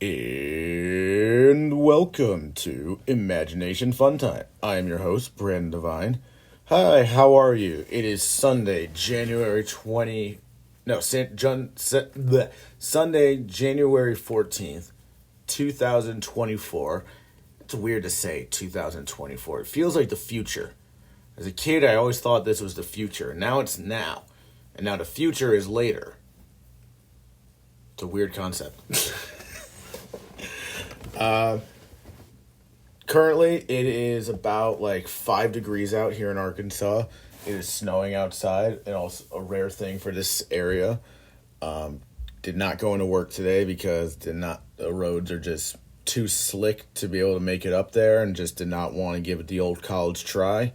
And welcome to Imagination Fun Time. I am your host, Brandon Devine. Hi, how are you? It is Sunday, January 20... No, Sunday, January 14th, 2024. It's weird to say 2024. It feels like the future. As a kid, I always thought this was the future. Now it's now. And now the future is later. It's a weird concept. Currently, it is about like 5 degrees out here in Arkansas. It is snowing outside, and also a rare thing for this area. Did not go into work today because the roads are just too slick to be able to make it up there, and just did not want to give it the old college try.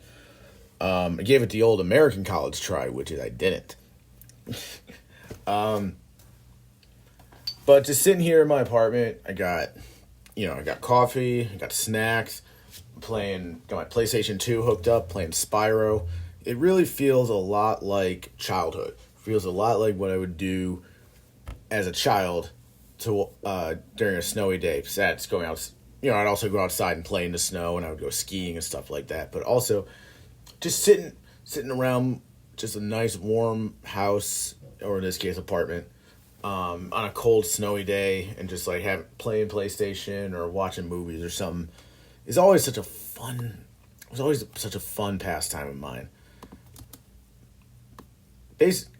I gave it the old American college try, which is I didn't. But just sitting here in my apartment, I got coffee, I got snacks, got my PlayStation 2 hooked up, playing Spyro. It really feels a lot like childhood. Feels a lot like what I would do as a child during a snowy day. Besides going out, I'd also go outside and play in the snow, and I would go skiing and stuff like that. But also, just sitting around just a nice warm house, or in this case, apartment, on a cold, snowy day, and just like playing PlayStation or watching movies or something is always such a fun pastime of mine.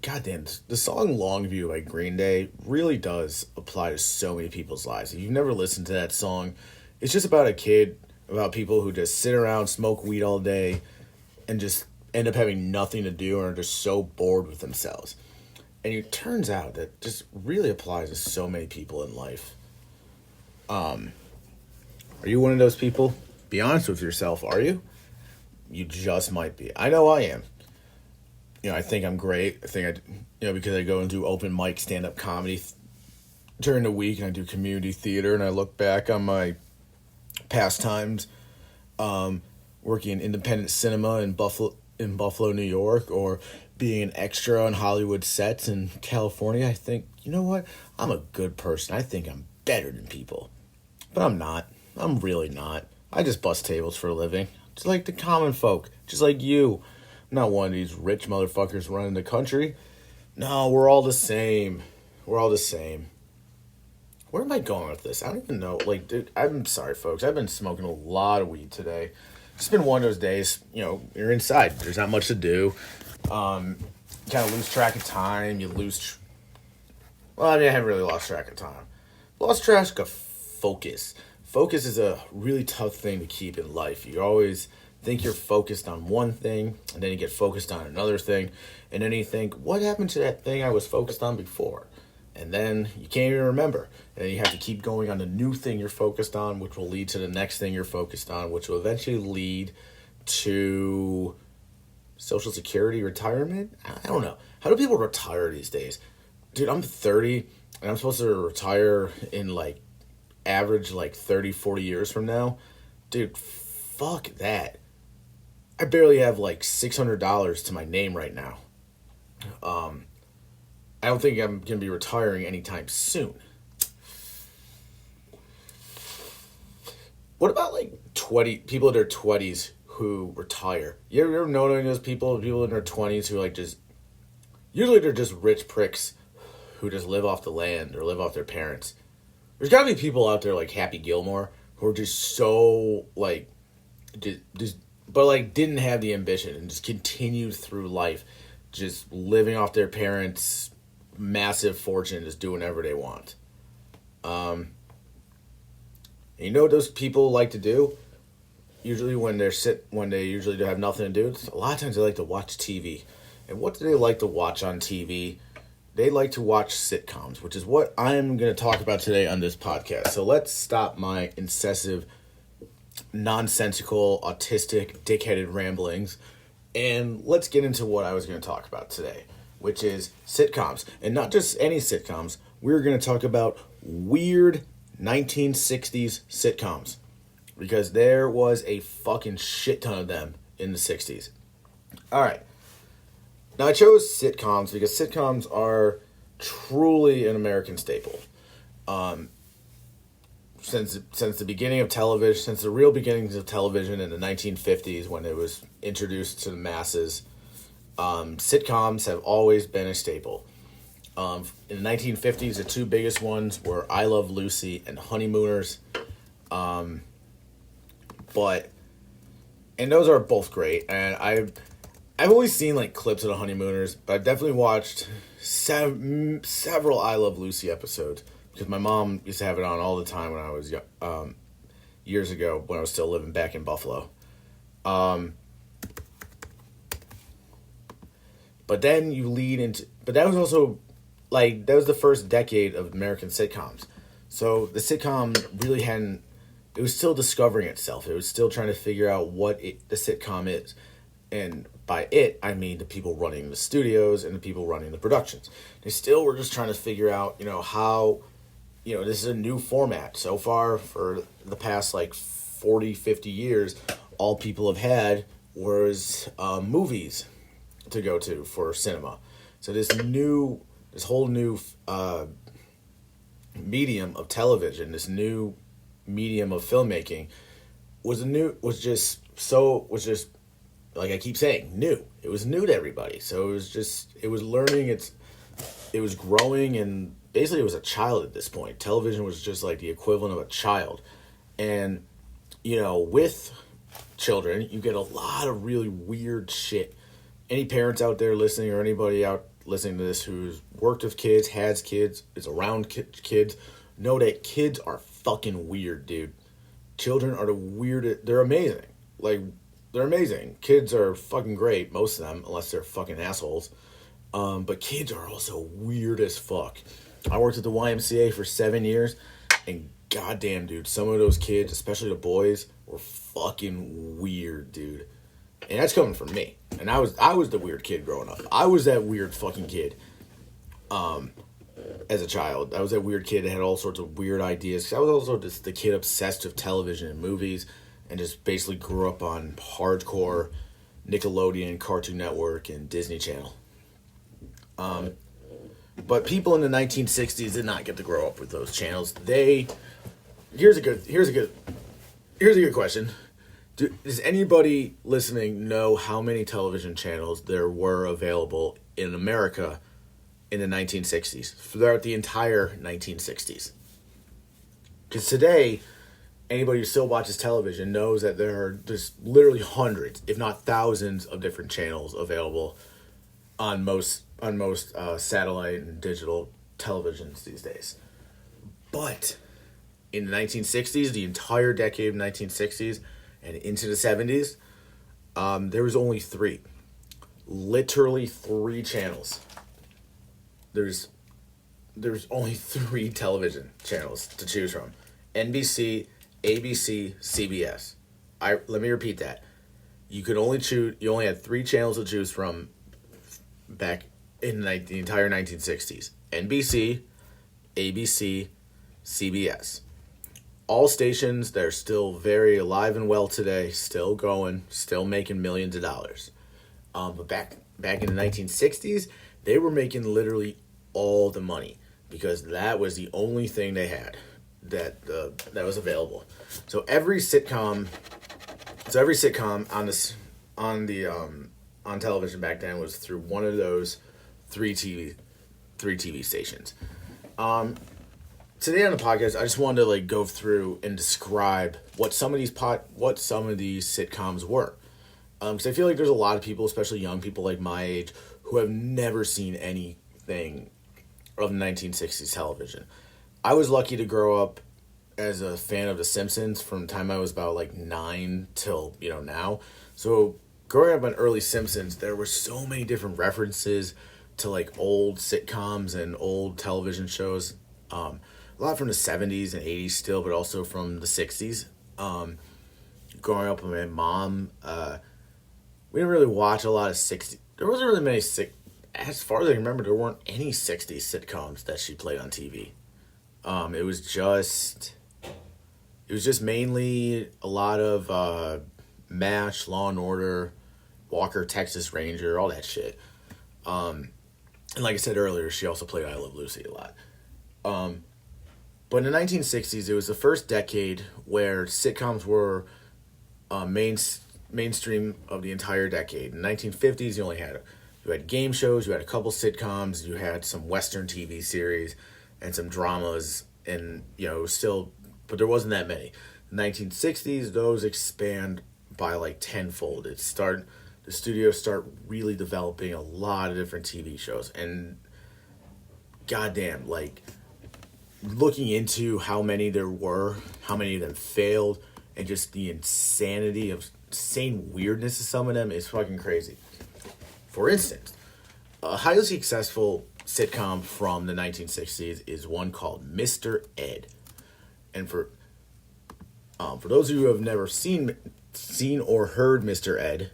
Goddamn, the song Longview by Green Day really does apply to so many people's lives. If you've never listened to that song, it's just about about people who just sit around, smoke weed all day, and just end up having nothing to do and are just so bored with themselves. And it turns out that just really applies to so many people in life. Are you one of those people? Be honest with yourself, are you? You just might be. I know I am. I think I'm great. I think because I go and do open mic stand-up comedy during the week, and I do community theater, and I look back on my past times working in independent cinema in Buffalo, New York, or being an extra on Hollywood sets in California. I think, you know what? I'm a good person. I think I'm better than people. But I'm not. I'm really not. I just bust tables for a living. Just like the common folk. Just like you. I'm not one of these rich motherfuckers running the country. No, we're all the same. We're all the same. Where am I going with this? I don't even know. Like, dude, I'm sorry, folks. I've been smoking a lot of weed today. It's been one of those days, you're inside. There's not much to do. Kind of lose track of time. I haven't really lost track of time. Lost track of focus. Focus is a really tough thing to keep in life. You always think you're focused on one thing, and then you get focused on another thing, and then you think, what happened to that thing I was focused on before? And then you can't even remember. And then you have to keep going on the new thing you're focused on, which will lead to the next thing you're focused on, which will eventually lead to Social Security, retirement? I don't know. How do people retire these days? Dude, I'm 30, and I'm supposed to retire in, average, 30, 40 years from now. Dude, fuck that. I barely have, $600 to my name right now. I don't think I'm going to be retiring anytime soon. What about, people in their 20s who retire? You ever know any of those people in their 20s who, usually they're just rich pricks who just live off the land or live off their parents. There's got to be people out there like Happy Gilmore who are just so, didn't have the ambition and just continued through life just living off their parents' massive fortune, just doing whatever they want. You know what those people like to do? Usually when they usually have nothing to do, a lot of times they like to watch TV. And what do they like to watch on TV? They like to watch sitcoms, which is what I'm going to talk about today on this podcast. So let's stop my incessive, nonsensical, autistic, dickheaded ramblings, and let's get into what I was going to talk about today, which is sitcoms. And not just any sitcoms. We're going to talk about weird 1960s sitcoms, because there was a fucking shit ton of them in the 60s. All right. Now, I chose sitcoms because sitcoms are truly an American staple. since the beginning of television, since the real beginnings of television in the 1950s when it was introduced to the masses, sitcoms have always been a staple. In the 1950s, the two biggest ones were I Love Lucy and Honeymooners. But and those are both great. And I've only seen like clips of the Honeymooners, but I've definitely watched several I Love Lucy episodes because my mom used to have it on all the time when I was young, years ago when I was still living back in Buffalo. But then you lead into, but that was also like that was the first decade of American sitcoms. So the sitcom really hadn't. It was still discovering itself. It was still trying to figure out the sitcom is. And by it, I mean the people running the studios and the people running the productions. They still were just trying to figure out, how, this is a new format. So far, for the past, 40, 50 years, all people have had was movies to go to for cinema. So this whole new medium of television, this new medium of filmmaking was just like I keep saying, new. It was new to everybody. So it was learning, it was growing, and basically it was a child at this point. Television was just like the equivalent of a child. And, with children, you get a lot of really weird shit. Any parents out there listening or anybody out listening to this who's worked with kids, has kids, is around kids, know that kids are fucking weird, dude. Children are the weirdest. They're amazing. They're amazing. Kids are fucking great, most of them, unless they're fucking assholes. But kids are also weird as fuck. I worked at the YMCA for 7 years, and goddamn, dude, some of those kids, especially the boys, were fucking weird, dude. And that's coming from me. And I was the weird kid growing up. I was that weird fucking kid. As a child, I was that weird kid that had all sorts of weird ideas. I was also just the kid obsessed with television and movies, and just basically grew up on hardcore Nickelodeon, Cartoon Network, and Disney Channel. But people in the 1960s did not get to grow up with those channels. Here's a good question. Does anybody listening know how many television channels there were available in America in the 1960s, throughout the entire 1960s? Because today, anybody who still watches television knows that there are just literally hundreds, if not thousands, of different channels available on most satellite and digital televisions these days. But in the 1960s, the entire decade of 1960s and into the 70s, there was only three. Literally three channels. There's only three television channels to choose from. NBC, ABC, CBS. Let me repeat that. You only had three channels to choose from back in the entire 1960s. NBC, ABC, CBS. All stations that are still very alive and well today, still going, still making millions of dollars. But back in the 1960s, they were making literally all the money because that was the only thing they had that was available. So every sitcom on television back then was through one of those three TV stations. Today on the podcast, I just wanted to go through and describe what some of these sitcoms were. Because I feel like there's a lot of people, especially young people like my age, who have never seen anything of 1960s television. I was lucky to grow up as a fan of The Simpsons from the time I was about 9 till now. So growing up on early Simpsons, there were so many different references to old sitcoms and old television shows. A lot from the 70s and 80s still, but also from the 60s. Growing up with my mom, we didn't really watch a lot of 60s. There wasn't really many as far as I remember, there weren't any 60s sitcoms that she played on TV. It was just mainly a lot of MASH, Law and Order, Walker, Texas Ranger, all that shit. And like I said earlier, she also played I Love Lucy a lot. But in the 1960s, it was the first decade where sitcoms were mainstream of the entire decade. In the 1950s, you had game shows, you had a couple sitcoms, you had some Western TV series, and some dramas, and still, but there wasn't that many. In the 1960s, those expand by like tenfold. The studios start really developing a lot of different TV shows, and goddamn, like looking into how many there were, how many of them failed, and just the insane weirdness of some of them is fucking crazy. For instance, a highly successful sitcom from the 1960s is one called Mr. Ed. And for those of you who have never seen or heard Mr. Ed,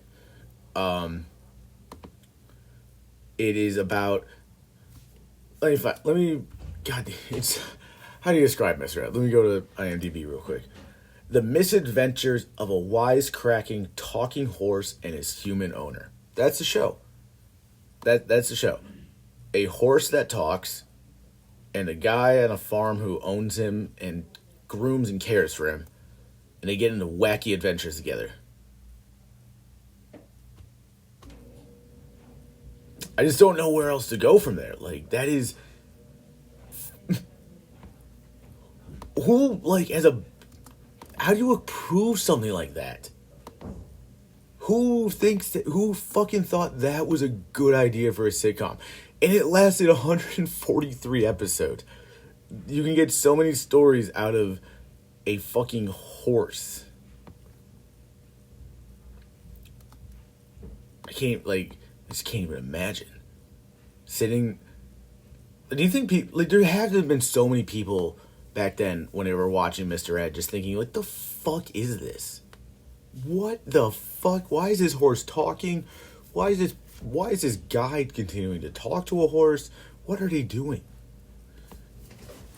it is about. Let me. God, it's. How do you describe Mr. Ed? Let me go to IMDb real quick. The misadventures of a wisecracking talking horse and his human owner. That's the show. That's the show. A horse that talks, and a guy on a farm who owns him and grooms and cares for him, and they get into wacky adventures together. I just don't know where else to go from there. Like, that is... How do you approve something like that? Who fucking thought that was a good idea for a sitcom? And it lasted 143 episodes. You can get so many stories out of a fucking horse. I just can't even imagine. Do you think people, there have to have been so many people back then when they were watching Mr. Ed just thinking, what the fuck is this? What the fuck? Why is this horse talking? Why is this guy continuing to talk to a horse? What are they doing?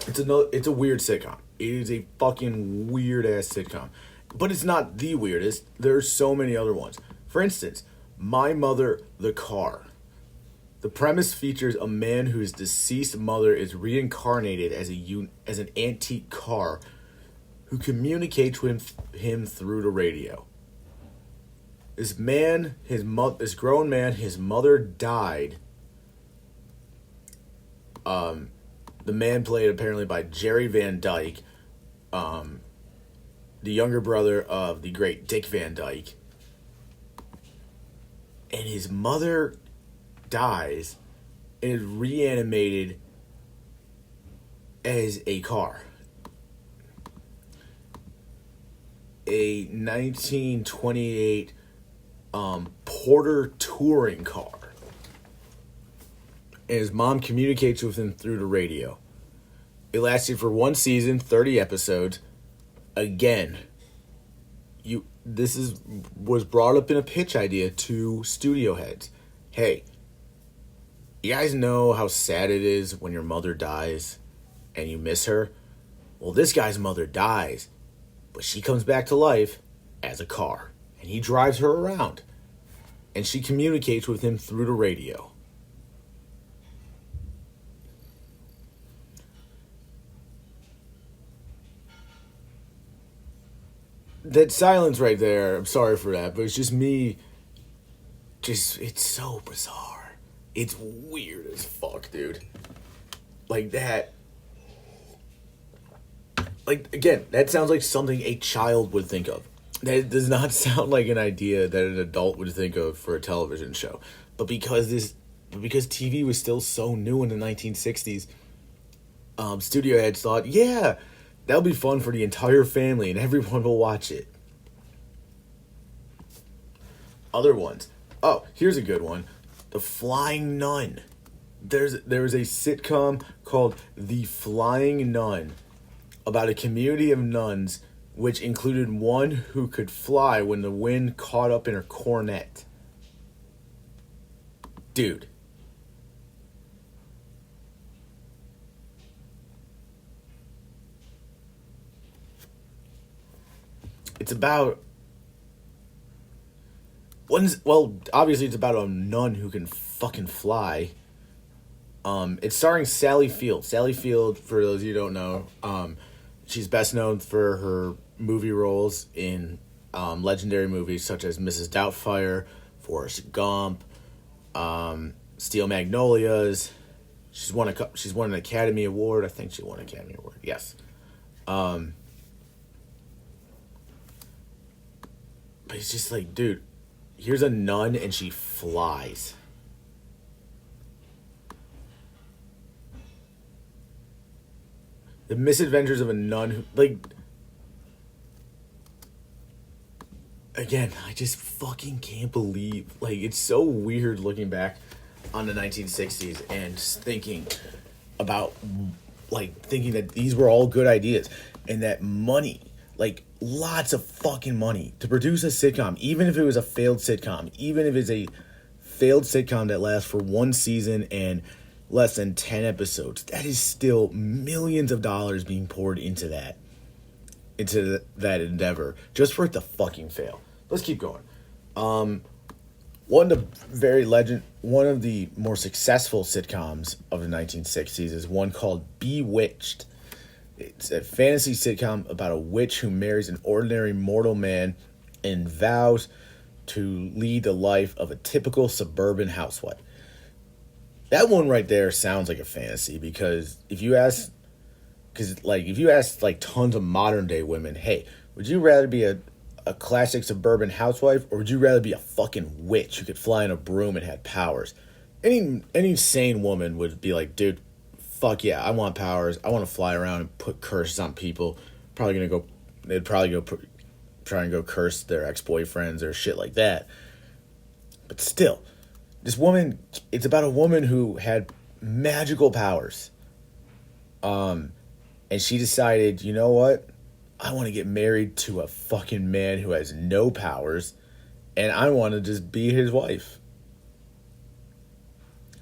It's a weird sitcom. It is a fucking weird ass sitcom. But it's not the weirdest. There's so many other ones. For instance, My Mother, the Car. The premise features a man whose deceased mother is reincarnated as an antique car who communicates with him through the radio. This grown man, his mother died. The man played apparently by Jerry Van Dyke, the younger brother of the great Dick Van Dyke. And his mother dies and is reanimated as a car. A 1928 Porter touring car. And his mom communicates with him through the radio. It lasted for one season, 30 episodes. Again, was brought up in a pitch idea to studio heads. Hey, you guys know how sad it is when your mother dies and you miss her? Well, this guy's mother dies, but she comes back to life as a car. And he drives her around. And she communicates with him through the radio. That silence right there, I'm sorry for that, but it's just me. It's so bizarre. It's weird as fuck, dude. Like that. Like, again, that sounds like something a child would think of. That does not sound like an idea that an adult would think of for a television show. But because TV was still so new in the 1960s, studio heads thought, yeah, that'll be fun for the entire family and everyone will watch it. Other ones. Oh, here's a good one. The Flying Nun. There was a sitcom called The Flying Nun about a community of nuns which included one who could fly when the wind caught up in her cornet. Dude. It's about... obviously it's about a nun who can fucking fly. It's starring Sally Field. Sally Field, for those of you who don't know, she's best known for her movie roles in legendary movies such as Mrs. Doubtfire, Forrest Gump, Steel Magnolias. She's won an Academy Award. I think she won an Academy Award. Yes. But it's just like, dude, here's a nun and she flies. The Misadventures of a Nun who, like, again, I just fucking can't believe, like, it's so weird looking back on the 1960s and just thinking about, like, thinking that these were all good ideas and that money, like, lots of fucking money to produce a sitcom, even if it was a failed sitcom, even if it's a failed sitcom that lasts for one season and less than 10 episodes, that is still millions of dollars being poured into that endeavor just for it to fucking fail. Let's keep going. One of the more successful sitcoms of the 1960s is one called Bewitched. It's a fantasy sitcom about a witch who marries an ordinary mortal man and vows to lead the life of a typical suburban housewife. That one right there sounds like a fantasy because if you ask like tons of modern day women, hey, would you rather be a classic suburban housewife or would you rather be a fucking witch who could fly in a broom and had powers? Any sane woman would be like, dude, fuck yeah, I want powers. I want to fly around and put curses on people. They'd probably go try and go curse their ex-boyfriends or shit like that. But still, it's about a woman who had magical powers. And she decided, you know what? I want to get married to a fucking man who has no powers, and I want to just be his wife.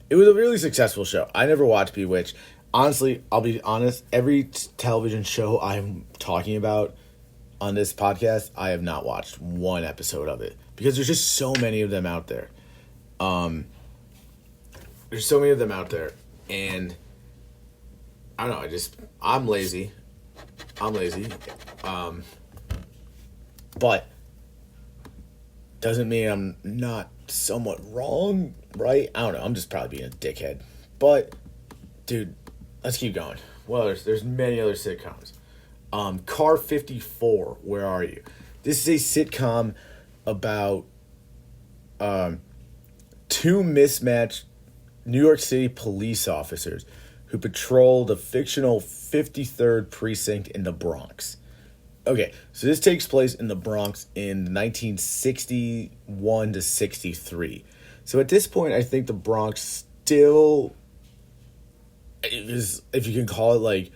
It was a really successful show. I never watched Bewitched. Honestly, I'll be honest, every television show I'm talking about on this podcast, I have not watched one episode of it because there's just so many of them out there. There's so many of them out there, and I don't know, I'm lazy. But doesn't mean I'm not somewhat wrong, right? I don't know, I'm just probably being a dickhead. But, dude, let's keep going. Well, there's many other sitcoms. Car 54, Where Are You? This is a sitcom about two mismatched New York City police officers who patrol the fictional 53rd precinct in the Bronx. Okay, so this takes place in the Bronx in 1961 to 63. So at this point, I think the Bronx still is, if you can call it, like,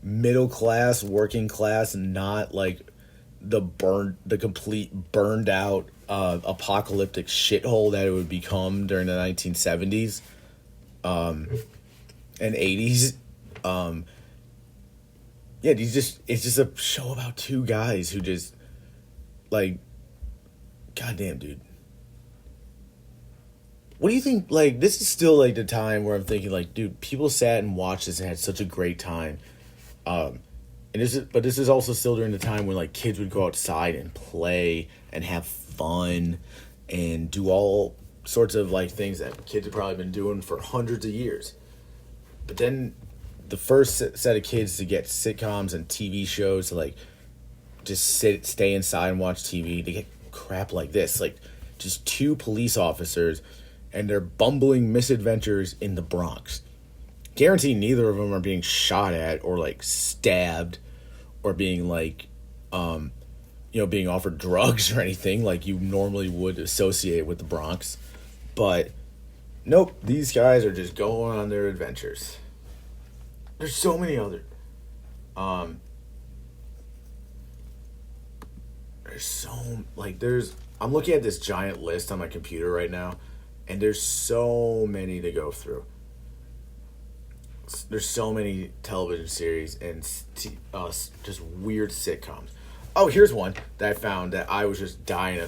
middle class, working class, and not like the complete burned out apocalyptic shithole that it would become during the 1970s and 80s. It's just a show about two guys who just, like, goddamn, dude. What do you think? Like, this is still like the time where I'm thinking, like, dude, people sat and watched this and had such a great time. This is also still during the time when, like, kids would go outside and play and have fun and do all sorts of, like, things that kids have probably been doing for hundreds of years. But then the first set of kids to get sitcoms and TV shows to, like, just stay inside and watch TV, they get crap like this, like, just two police officers and their bumbling misadventures in the Bronx. Guarantee neither of them are being shot at or, like, stabbed or being, like, being offered drugs or anything like you normally would associate with the Bronx. But nope, these guys are just going on their adventures. There's so many other I'm looking at this giant list on my computer right now, and there's so many to go through. There's so many television series and just weird sitcoms. Oh, here's one that I found that I was just dying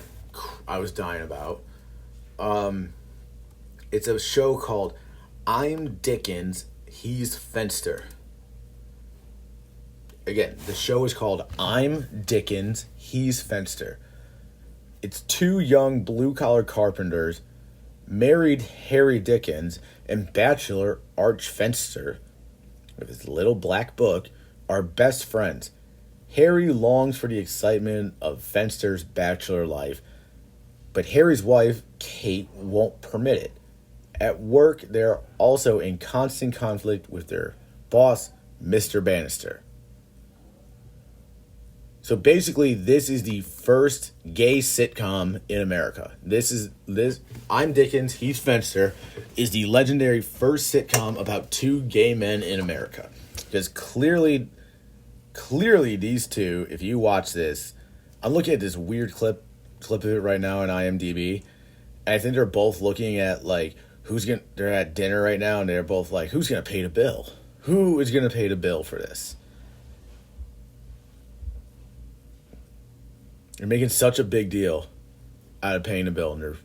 about. It's a show called I'm Dickens, he's Fenster. Again, the show is called I'm Dickens, he's Fenster. It's two young blue-collar carpenters, married Harry Dickens and bachelor Arch Fenster, with his little black book, are best friends. Harry longs for the excitement of Fenster's bachelor life, but Harry's wife, Kate, won't permit it. At work, they're also in constant conflict with their boss, Mr. Bannister. So basically, this is the first gay sitcom in America. This I'm Dickens, he's Fenster, is the legendary first sitcom about two gay men in America. Because clearly these two, if you watch this, I'm looking at this weird clip of it right now on IMDb, and I think they're both looking at like they're at dinner right now, and they're both like, who's gonna pay the bill? Who is gonna pay the bill for this? They're making such a big deal out of paying the bill, and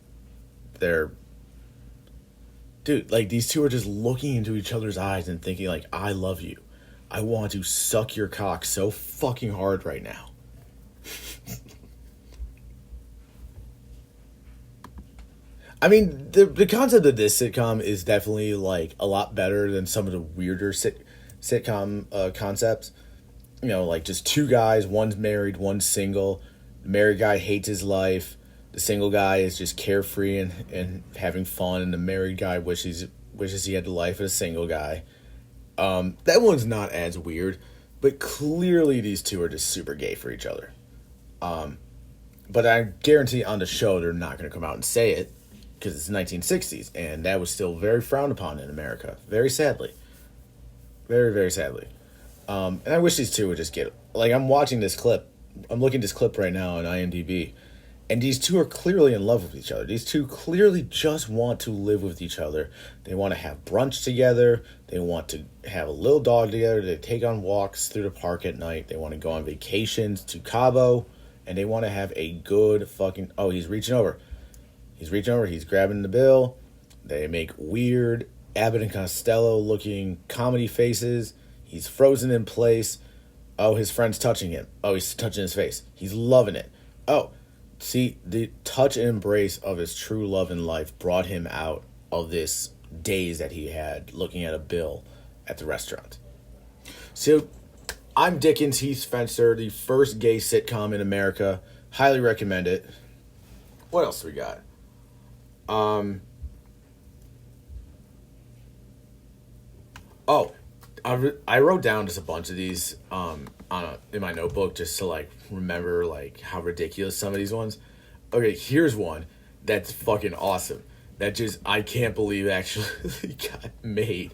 they're dude, like these two are just looking into each other's eyes and thinking like, I love you. I want to suck your cock so fucking hard right now. I mean, the concept of this sitcom is definitely like a lot better than some of the weirder sitcom concepts. You know, like just two guys, one's married, one's single. The married guy hates his life. The single guy is just carefree and having fun, and the married guy wishes he had the life of a single guy. That one's not as weird, but clearly these two are just super gay for each other. But I guarantee on the show they're not going to come out and say it, because it's the 1960s, and that was still very frowned upon in America, very sadly. Very, very sadly. And I wish these two would just get... Like, I'm watching this clip. I'm looking at this clip right now on IMDb, and these two are clearly in love with each other. These two clearly just want to live with each other. They want to have brunch together. They want to have a little dog together. They take on walks through the park at night. They want to go on vacations to Cabo, and they want to have a good fucking... Oh, he's reaching over. He's grabbing the bill. They make weird Abbott and Costello looking comedy faces. He's frozen in place. Oh, his friend's touching him. Oh, he's touching his face. He's loving it. Oh, see, the touch and embrace of his true love in life brought him out of this daze that he had looking at a bill at the restaurant. So, I'm Dickens, he's Fenster, the first gay sitcom in America. Highly recommend it. What else we got? I wrote down just a bunch of these in my notebook just to like remember like how ridiculous some of these ones. Okay, here's one that's fucking awesome. That just I can't believe actually got made.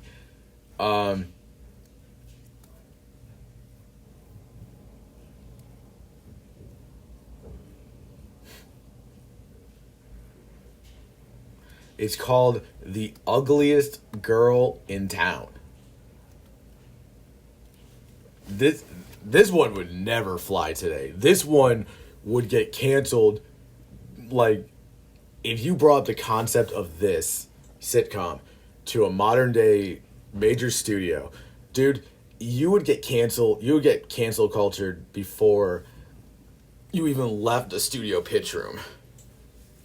It's called The Ugliest Girl in Town. This one would never fly today. This one would get canceled. Like, if you brought up the concept of this sitcom to a modern day major studio, dude, you would get canceled. You would get cancel cultured before you even left the studio pitch room.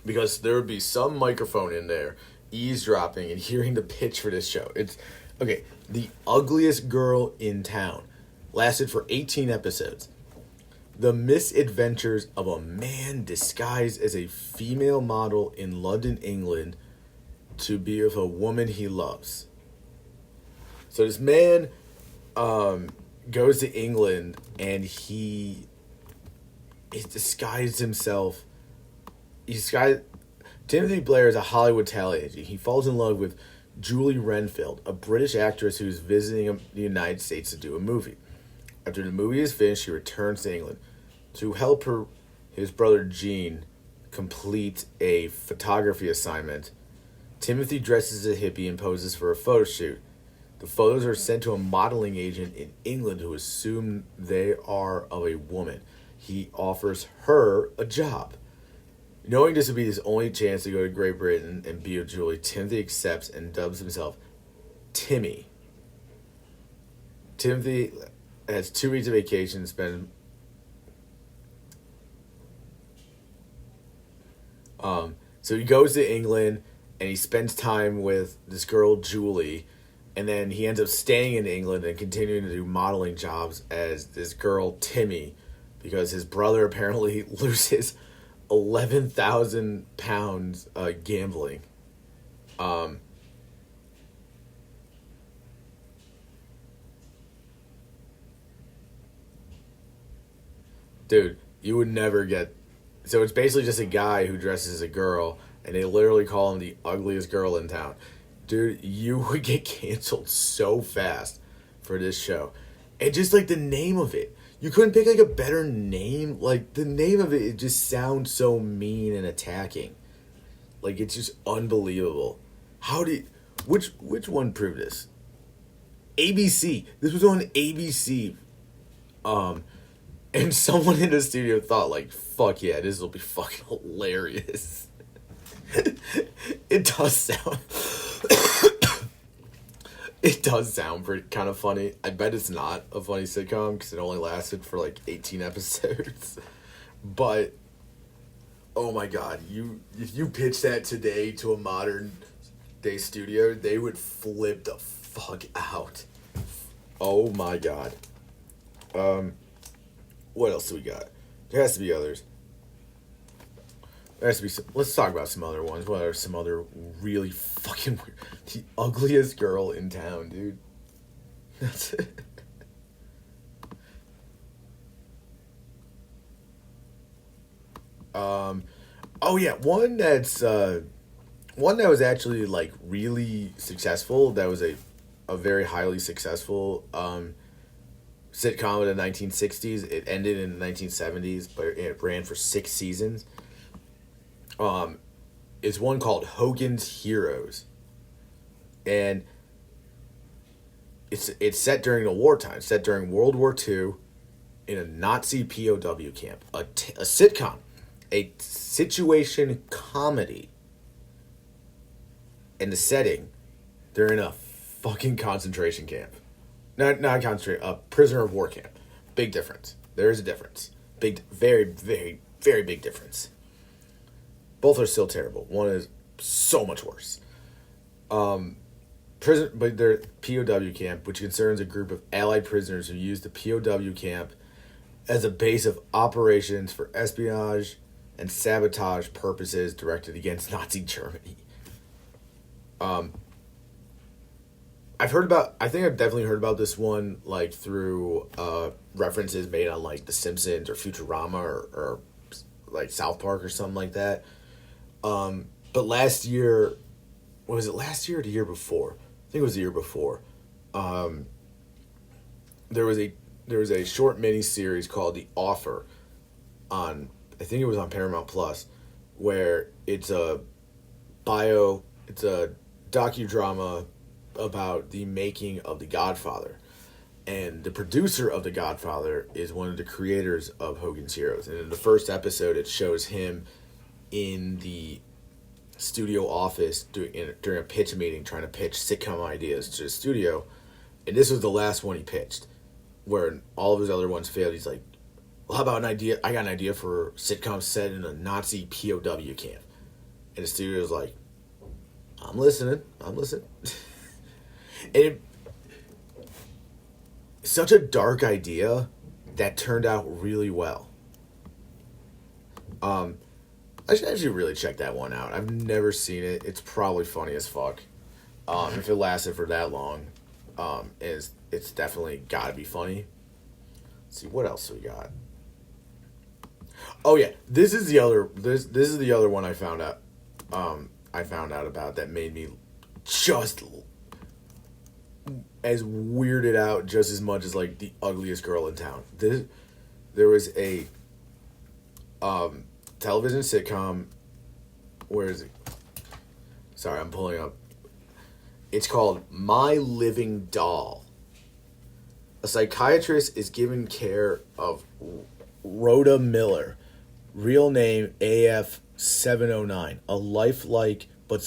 Because there would be some microphone in there eavesdropping and hearing the pitch for this show. It's okay. The Ugliest Girl in Town lasted for 18 episodes. The misadventures of a man disguised as a female model in London, England, to be with a woman he loves. So this man goes to England and he disguised himself. Timothy Blair is a Hollywood talent agent. He falls in love with Julie Renfield, a British actress who's visiting the United States to do a movie. After the movie is finished, she returns to England to help his brother Gene complete a photography assignment. Timothy dresses as a hippie and poses for a photo shoot. The photos are sent to a modeling agent in England who assumes they are of a woman. He offers her a job. Knowing this would be his only chance to go to Great Britain and be with Julie, Timothy accepts and dubs himself Timmy. Timothy has 2 weeks of vacation. So he goes to England and he spends time with this girl Julie, and then he ends up staying in England and continuing to do modeling jobs as this girl Timmy, because his brother apparently loses 11,000 pounds gambling. Dude, you would never get. So it's basically just a guy who dresses as a girl, and they literally call him the ugliest girl in town. Dude, you would get canceled so fast for this show. And just like the name of it. You couldn't pick like a better name. Like the name of it just sounds so mean and attacking. Like it's just unbelievable. How did which one proved this? ABC. This was on ABC. And someone in the studio thought, like, fuck yeah, this will be fucking hilarious. It does sound... it does sound pretty kind of funny. I bet it's not a funny sitcom because it only lasted for, like, 18 episodes. But, oh my god, if you pitch that today to a modern day studio, they would flip the fuck out. Oh my god. What else do we got? There has to be others. There has to be some, let's talk about some other ones. What are some other really fucking weird? The ugliest girl in town, dude. That's it. Oh yeah, one that was actually like really successful. That was a very highly successful sitcom in the 1960s. It ended in the 1970s, but it ran for 6 seasons. It's one called Hogan's Heroes, and it's set during the wartime, set during World War II, in a Nazi POW camp. A sitcom, a situation comedy. In the setting, they're in a fucking concentration camp. Not concentration, a prisoner of war camp. Big difference. There is a difference. Very, very, very big difference. Both are still terrible. One is so much worse. But they're POW camp, which concerns a group of Allied prisoners who used the POW camp as a base of operations for espionage and sabotage purposes directed against Nazi Germany. I think I've definitely heard about this one, like, through references made on, like, The Simpsons or Futurama or like, South Park or something like that. But last year, was it last year or the year before? I think it was the year before. There was a short mini series called The Offer I think it was on Paramount Plus, where it's a docudrama about the making of The Godfather. And the producer of The Godfather is one of the creators of Hogan's Heroes. And in the first episode, it shows him in the studio office during a pitch meeting trying to pitch sitcom ideas to the studio. And this was the last one he pitched, where all of his other ones failed. He's like, well, how about an idea? I got an idea for a sitcom set in a Nazi POW camp. And the studio's like, I'm listening. And such a dark idea that turned out really well. I should actually really check that one out. I've never seen it. It's probably funny as fuck. If it lasted for that long, it's definitely gotta be funny. Let's see, what else we got? Oh yeah, this is the other one I found out. I found out about that made me just as weirded out just as much as, like, the ugliest girl in town. There was a television sitcom. Where is it? Sorry, I'm pulling up. It's called My Living Doll. A psychiatrist is given care of Rhoda Miller, real name AF709, a lifelike but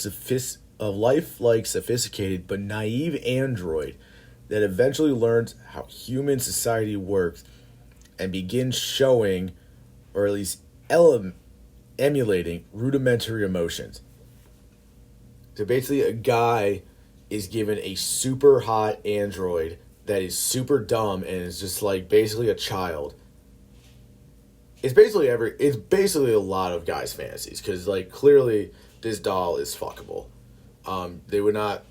A lifelike, sophisticated, but naive android that eventually learns how human society works and begins showing, or at least emulating, rudimentary emotions. So basically, a guy is given a super hot android that is super dumb and is just like basically a child. It's basically a lot of guys' fantasies because like clearly this doll is fuckable. They would not,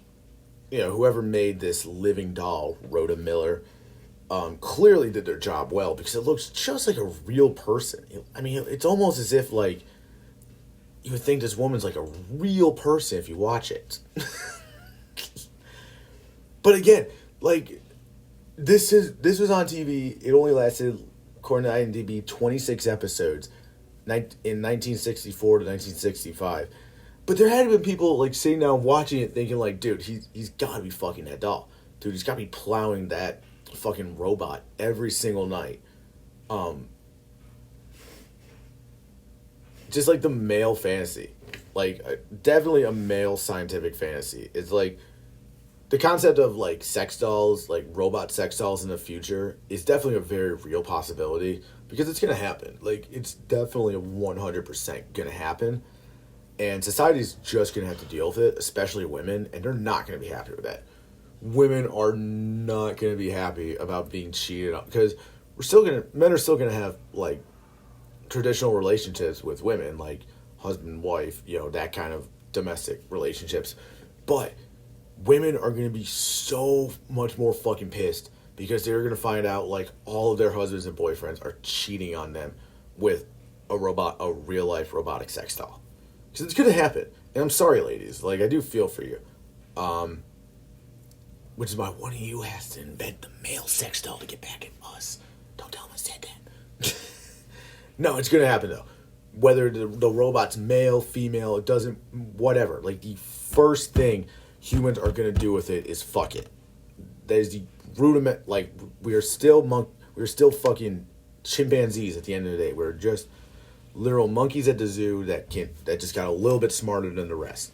whoever made this living doll, Rhoda Miller, clearly did their job well because it looks just like a real person. I mean, it's almost as if like you would think this woman's like a real person if you watch it. But again, like this was on TV. It only lasted, according to IMDb, 26 episodes in 1964 to 1965. But there had to been people like sitting down watching it thinking like, dude, he's got to be fucking that doll. Dude, he's got to be plowing that fucking robot every single night. Just like the male fantasy. Like, definitely a male scientific fantasy. It's like the concept of like sex dolls, like robot sex dolls in the future is definitely a very real possibility because it's going to happen. Like, it's definitely 100% going to happen. And society's just going to have to deal with it, especially women, and they're not going to be happy with that. Women are not going to be happy about being cheated on because men are still going to have like traditional relationships with women, like husband, wife, that kind of domestic relationships. But women are going to be so much more fucking pissed because they're going to find out like all of their husbands and boyfriends are cheating on them with a real life robotic sex doll. Because it's going to happen. And I'm sorry, ladies. Like, I do feel for you. Which is why one of you has to invent the male sex doll to get back at us. Don't tell them I said that. No, it's going to happen, though. Whether the robot's male, female, it doesn't, whatever. Like, the first thing humans are going to do with it is fuck it. That is the rudiment. Like, we are still fucking chimpanzees at the end of the day. We're just literal monkeys at the zoo that just got a little bit smarter than the rest.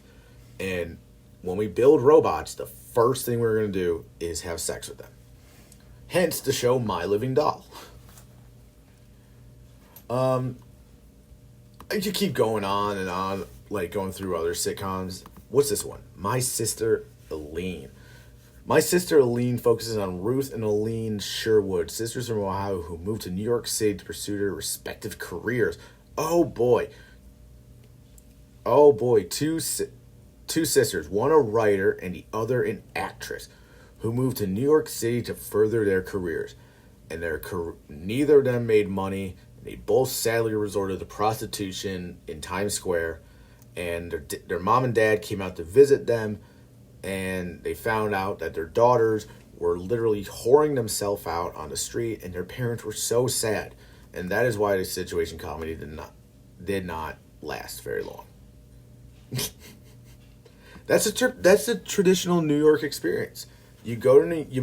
And when we build robots, the first thing we're going to do is have sex with them. Hence the show My Living Doll. I could keep going on and on, like going through other sitcoms. What's this one? My Sister Eileen. My Sister Eileen focuses on Ruth and Eileen Sherwood, sisters from Ohio who moved to New York City to pursue their respective careers. Oh boy. Two sisters, one a writer and the other an actress, who moved to New York City to further their careers. And neither of them made money. They both sadly resorted to prostitution in Times Square. And their mom and dad came out to visit them, and they found out that their daughters were literally whoring themselves out on the street, and their parents were so sad. And that is why the situation comedy did not last very long. That's a traditional New York experience. You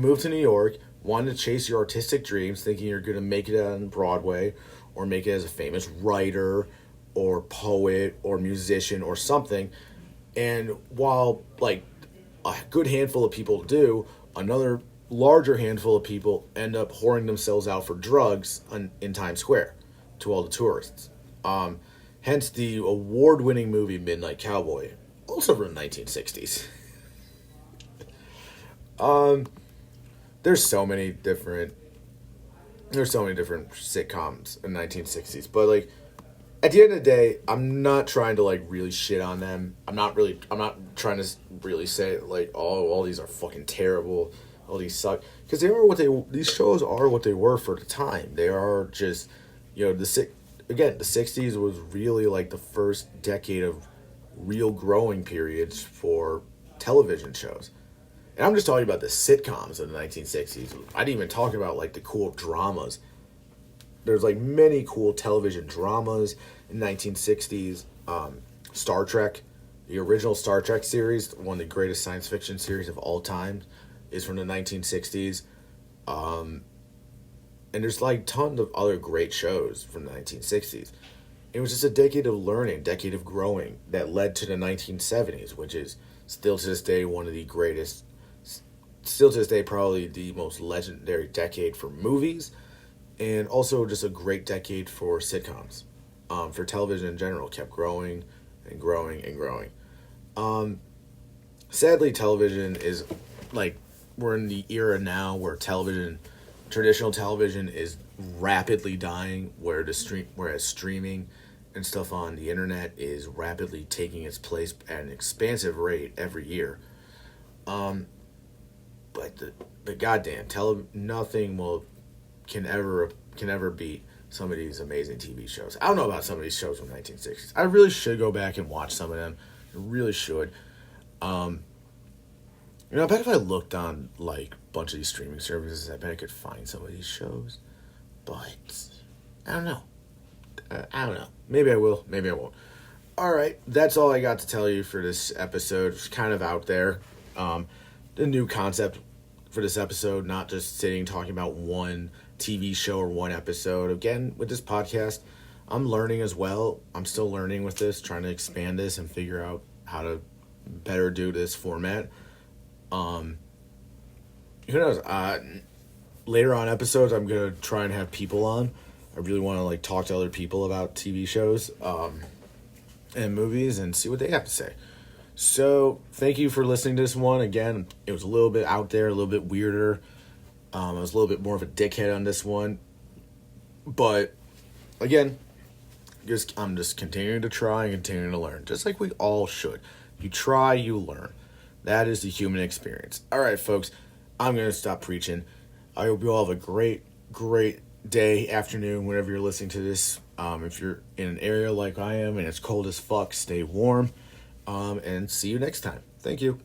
move to New York, wanting to chase your artistic dreams, thinking you're going to make it on Broadway, or make it as a famous writer, or poet, or musician, or something. And while like a good handful of people do, another larger handful of people end up whoring themselves out for drugs in Times Square to all the tourists. Hence the award-winning movie Midnight Cowboy, also from the 1960s. There's so many different sitcoms in the 1960s, but like at the end of the day, I'm not trying to like really shit on them. I'm not trying to really say like, oh, all these are fucking terrible. All these suck, because these shows are what they were for the time. They are just, the 60s was really like the first decade of real growing periods for television shows. And I'm just talking about the sitcoms of the 1960s. I didn't even talk about like the cool dramas. There's like many cool television dramas in the 1960s. Star Trek, the original Star Trek series, one of the greatest science fiction series of all time, is from the 1960s. And there's like tons of other great shows from the 1960s. It was just a decade of learning, decade of growing that led to the 1970s, which is Still to this day, one of the greatest. Still to this day, probably the most legendary decade for movies, and also just a great decade for sitcoms. For television in general, kept growing and growing and growing. Sadly, television is like we're in the era now where traditional television is rapidly dying, whereas streaming and stuff on the internet is rapidly taking its place at an expansive rate every year. But the goddamn nothing can ever beat some of these amazing TV shows. I don't know about some of these shows from the 1960s. I really should go back and watch some of them. I really should. I bet if I looked on like a bunch of these streaming services, I bet I could find some of these shows. But I don't know. I don't know. Maybe I will. Maybe I won't. All right, that's all I got to tell you for this episode. It's kind of out there. The new concept for this episode, not just sitting talking about one TV show or one episode. Again, with this podcast, I'm learning as well. I'm still learning with this, trying to expand this and figure out how to better do this format. Who knows? Later on episodes, I'm gonna try and have people on. I really want to like talk to other people about TV shows and movies and see what they have to say. So thank you for listening to this one. Again, it was a little bit out there, a little bit weirder. I was a little bit more of a dickhead on this one, but again, I'm just continuing to try and continuing to learn, just like we all should. You try, you learn. That is the human experience. All right, folks, I'm going to stop preaching. I hope you all have a great, great day, afternoon, whenever you're listening to this. If you're in an area like I am and it's cold as fuck, stay warm. And see you next time. Thank you.